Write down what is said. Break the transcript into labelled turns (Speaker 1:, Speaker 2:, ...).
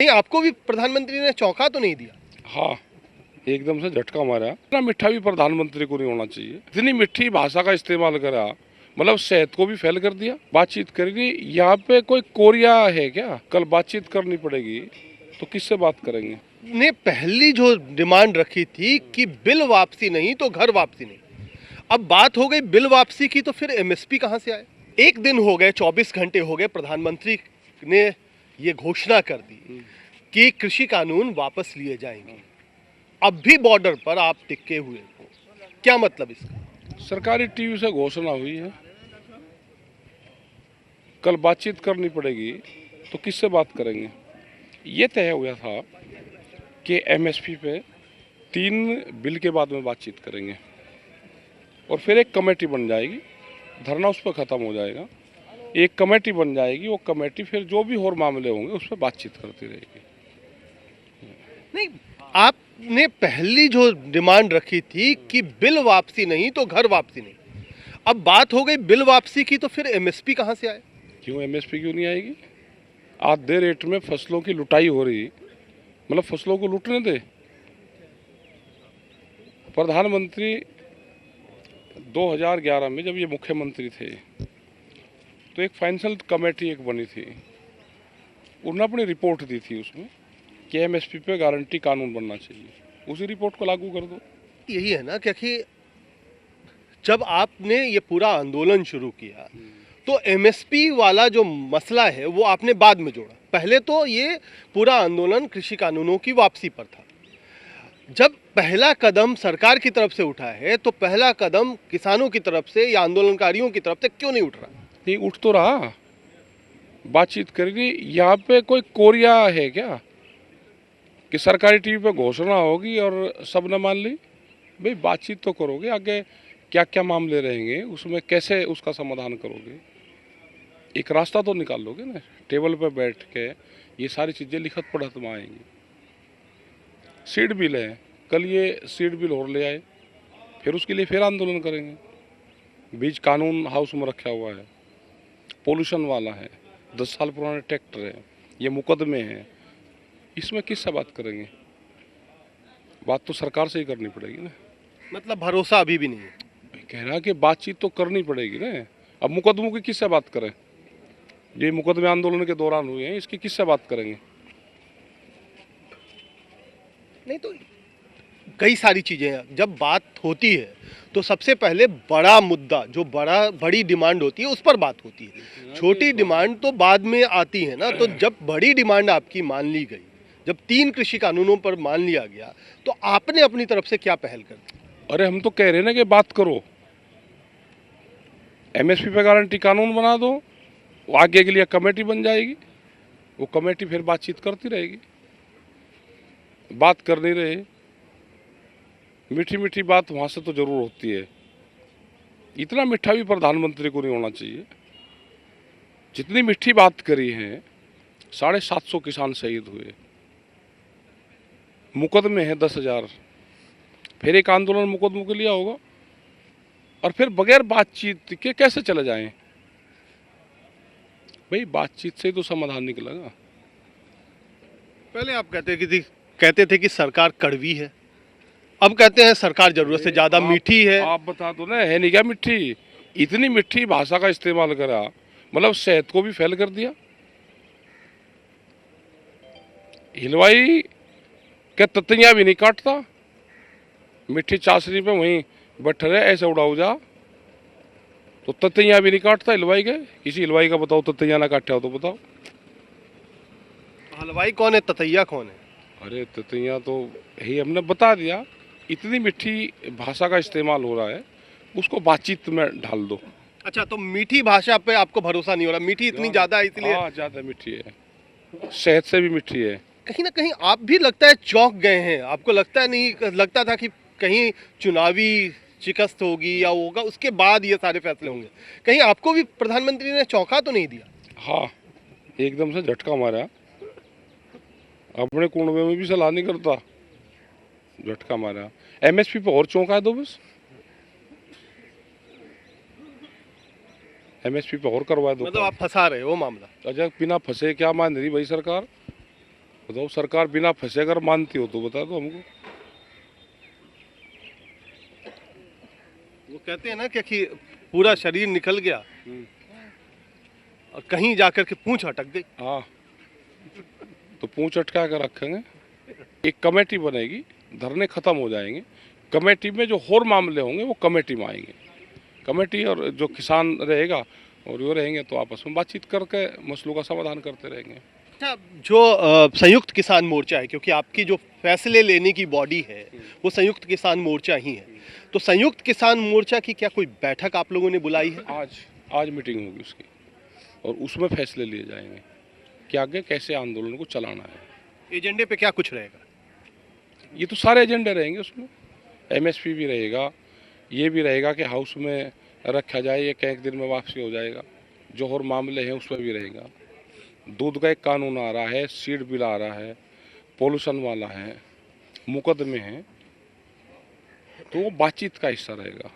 Speaker 1: नहीं, आपको भी प्रधानमंत्री ने चौंका तो नहीं दिया?
Speaker 2: हाँ, एकदम से झटका मारा। इतना मीठा भी प्रधानमंत्री को नहीं होना चाहिए। इतनी मीठी भाषा का इस्तेमाल करा, मतलब सेहत को भी फेल कर दिया। बातचीत करेंगे, यहाँ पे कोई कोरिया है क्या? कल बातचीत करनी पड़ेगी तो किससे बात करेंगे?
Speaker 1: ने पहली जो डिमांड रखी थी कि बिल वापसी नहीं तो घर वापसी नहीं, अब बात हो गई बिल वापसी की, तो फिर एमएसपी कहां से आए? एक दिन हो गए, 24 घंटे हो गए, प्रधानमंत्री ने ये घोषणा कर दी कि कृषि कानून वापस लिए जाएंगे। अब भी बॉर्डर पर आप टिके हुए हो, क्या मतलब इसका?
Speaker 2: सरकारी टीवी से घोषणा हुई है, कल बातचीत करनी पड़ेगी तो किससे बात करेंगे? ये तय हुआ था कि एमएसपी पे 3 बिल के बाद में बातचीत करेंगे और फिर एक कमेटी बन जाएगी, धरना उस पर ख़त्म हो जाएगा। एक कमेटी बन जाएगी, वो कमेटी फिर जो भी और मामले होंगे उस पर बातचीत करती रहेगी।
Speaker 1: नहीं, आपने पहली जो डिमांड रखी थी कि बिल वापसी नहीं तो घर वापसी नहीं, अब बात हो गई बिल वापसी की, तो फिर एमएसपी कहां से आए?
Speaker 2: क्यों एमएसपी क्यों नहीं आएगी? आधे रेट में फसलों की लुटाई हो रही, मतलब फसलों को लूटने दे। प्रधानमंत्री 2011 में जब ये मुख्यमंत्री थे तो एक फाइनेंशियल कमेटी एक बनी थी, उन्होंने अपनी रिपोर्ट दी थी उसमें कि एमएसपी पे गारंटी कानून बनना चाहिए। उसी रिपोर्ट को लागू कर दो।
Speaker 1: यही है ना, क्योंकि जब आपने ये पूरा आंदोलन शुरू किया तो एमएसपी वाला जो मसला है वो आपने बाद में जोड़ा। पहले तो ये पूरा आंदोलन कृषि कानूनों की वापसी पर था। जब पहला कदम सरकार की तरफ से उठा है तो पहला कदम किसानों की तरफ से या आंदोलनकारियों की तरफ से क्यों नहीं उठ रहा?
Speaker 2: नहीं उठ तो रहा, बातचीत करेंगे। यहाँ पे कोई कोरिया है क्या कि सरकारी टीवी पे घोषणा होगी और सब न मान ली? भाई बातचीत तो करोगे, आगे क्या क्या मामले रहेंगे, उसमें कैसे उसका समाधान करोगे, एक रास्ता तो निकाल लोगे ना। टेबल पे बैठ के ये सारी चीज़ें लिखत पढ़त में आएंगी। सीड बिल है, कल ये सीड बिल और ले आए, फिर उसके लिए फिर आंदोलन करेंगे। बीज कानून हाउस में रखा हुआ है, पोल्यूशन वाला है, 10 साल पुराने ट्रैक्टर है, ये मुकदमे हैं, इसमें किससे बात करेंगे? बात तो सरकार से ही करनी पड़ेगी ना।
Speaker 1: मतलब भरोसा अभी भी नहीं है।
Speaker 2: मैं कह रहा कि बातचीत तो करनी पड़ेगी ना। अब मुकदमों की किससे बात करें? ये मुकदमे आंदोलन के दौरान हुए हैं, इसकी किससे बात करेंगे?
Speaker 1: नहीं तो कई सारी चीजें जब बात होती है तो सबसे पहले बड़ा मुद्दा, जो बड़ी डिमांड होती है उस पर बात होती है। छोटी डिमांड तो बाद में आती है ना। तो जब बड़ी डिमांड आपकी मान ली गई, जब 3 कृषि कानूनों पर मान लिया गया, तो आपने अपनी तरफ से क्या पहल कर दी?
Speaker 2: अरे हम तो कह रहे हैं ना कि बात करो, एमएसपी पे गारंटी कानून बना दो, वो आगे के लिए कमेटी बन जाएगी, वो कमेटी फिर बातचीत करती रहेगी। बात कर नहीं रहे, मीठी मीठी बात वहाँ से तो जरूर होती है। इतना मीठा भी प्रधानमंत्री को नहीं होना चाहिए। जितनी मीठी बात करी है, 750 किसान शहीद हुए, मुकदमे हैं 10,000, फिर एक आंदोलन मुकदमों के लिए होगा, और फिर बगैर बातचीत के कैसे चले जाएं? भाई बातचीत से ही तो समाधान निकलेगा।
Speaker 1: पहले आप कहते थे कि सरकार कड़वी है, अब कहते हैं सरकार जरूरत से ज्यादा मीठी है।
Speaker 2: आप बता दो ना, है नहीं क्या मीठी? इतनी मीठी भाषा का इस्तेमाल करा, मतलब सेहत को भी फेल कर दिया। हलवाई क्या ततैया भी नहीं काटता, मीठी चाशनी पे वहीं बैठे रहे, ऐसे उड़ाऊ जा, तो ततैया भी नहीं काटता हलवाई के। किसी हलवाई का बताओ ततैया ना काटा हो तो बताओ।
Speaker 1: हलवाई कौन है, ततैया कौन है?
Speaker 2: अरे ततैया तो ही हमने बता दिया। इतनी मीठी भाषा का इस्तेमाल हो रहा है, उसको बातचीत में ढाल दो।
Speaker 1: अच्छा, तो मीठी भाषा पे आपको भरोसा नहीं हो रहा? मीठी इतनी ज्यादा है इसलिए?
Speaker 2: हाँ ज्यादा मीठी है, सेहत से भी मीठी है।
Speaker 1: कहीं ना कहीं आप भी लगता है चौंक गए हैं। आपको लगता है, नहीं लगता था कि कहीं चुनावी शिकस्त होगी या होगा उसके बाद ये सारे फैसले होंगे? कहीं आपको भी प्रधानमंत्री ने चौंका तो नहीं दिया?
Speaker 2: हाँ, एकदम से झटका मारा। अपने कुंडवे में भी सलाह नहीं करता, झटका मारा। एमएसपी पे और चौंका दो बस, एमएसपी पे और करवा दो।
Speaker 1: मतलब आप फंसा रहे हो मामला?
Speaker 2: अच्छा, बिना फंसे क्या मान रही भाई सरकार? बताओ, सरकार बिना फंसे अगर मानती हो तो बता दो हमको।
Speaker 1: वो कहते हैं ना कि पूरा शरीर निकल गया और कहीं जाकर के पूंछ अटक गई।
Speaker 2: हाँ, तो पूंछ अटका कर रखेंगे। एक कमेटी बनेगी, धरने खत्म हो जाएंगे, कमेटी में जो और मामले होंगे वो कमेटी में आएंगे। कमेटी और जो किसान रहेगा और वो रहेंगे तो आपस में बातचीत करके मसलों का समाधान करते रहेंगे।
Speaker 1: अच्छा, जो संयुक्त किसान मोर्चा है, क्योंकि आपकी जो फैसले लेने की बॉडी है वो संयुक्त किसान मोर्चा ही है, तो संयुक्त किसान मोर्चा की क्या कोई बैठक आप लोगों ने बुलाई है?
Speaker 2: आज मीटिंग होगी उसकी और उसमें फैसले लिए जाएंगे कि आगे कैसे आंदोलन को चलाना है।
Speaker 1: एजेंडे पे क्या कुछ रहेगा?
Speaker 2: ये तो सारे एजेंडे रहेंगे उसमें। एमएसपी भी रहेगा, ये भी रहेगा कि हाउस में रखा जाए, ये एक दिन में वापसी हो जाएगा। जो और मामले हैं उसमें भी रहेगा। दूध का एक कानून आ रहा है, सीड बिल आ रहा है, पोल्यूशन वाला है, मुकदमे हैं, तो वो बातचीत का हिस्सा रहेगा।